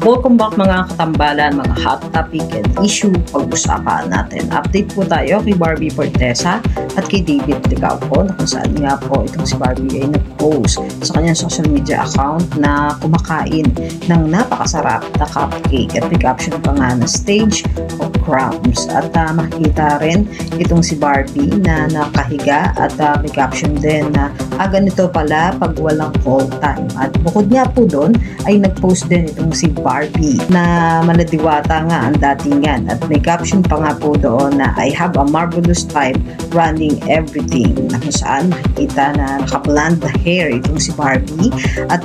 Welcome back mga katambalan, mga hot topic and issue pag-usapan natin. Update po tayo kay Barbie Fortesa at kay David Licauco na kung saan nga po itong si Barbie ay nag-post sa kanyang social media account na kumakain ng napakasarap na cupcake at may caption pa nga na stage of crumbs. At makikita rin itong si Barbie na nakahiga at may caption din na ganito pala pag walang call time. At bukod nga po doon ay nag-post din itong si Barbie na manadiwata nga ang datingan at may caption pa nga po doon na I have a marvelous time running everything, na kung saan makikita na naka-blonde the hair itong si Barbie at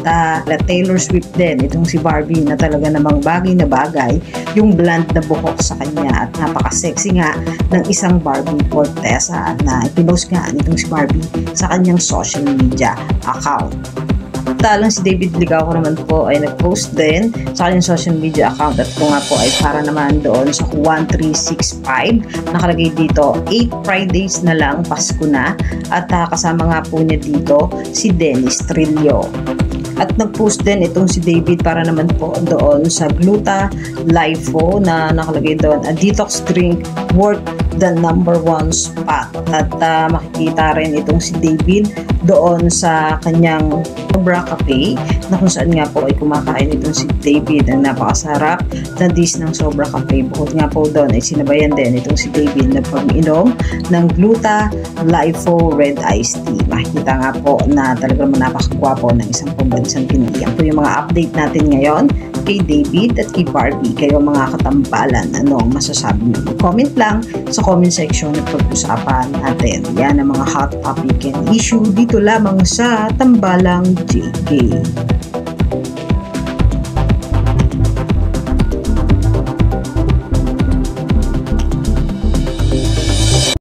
Taylor Swift din itong si Barbie na talaga namang bagay na bagay yung blonde na buhok sa kanya at napaka-sexy nga ng isang Barbie Fortesa na ipinost nga nitong si Barbie sa kanyang social media account. Talang si David Licauco naman po ay nag-post din sa kanyang social media account at kung nga po ay para naman doon sa 1365 nakalagay dito 8 Fridays na lang Pasko na at kasama nga po niya dito si Dennis Trillo. At nag-post din itong si David para naman po doon sa Gluta Lifo na nakalagay doon a detox drink worth the #1 spot. At makikita rin itong si David doon sa kanyang Sobra Cafe na kung saan nga po ay kumakain itong si David ng napakasarap na dish ng Sobra Cafe. Bukod nga po doon ay sinabayan din itong si David na pag-inom ng Gluta Lifo Red Iced Tea. Makikita nga po na talagang napakagwapo ng isang pambansang Pinoy. Yan po yung mga update natin ngayon kay David at kay Barbie. Kayo mga katambalan, ano ang masasabi niyo? Comment lang sa comment section at pag-usapan natin. Yan ang mga hot topic and issue dito lamang sa Tambalang JK.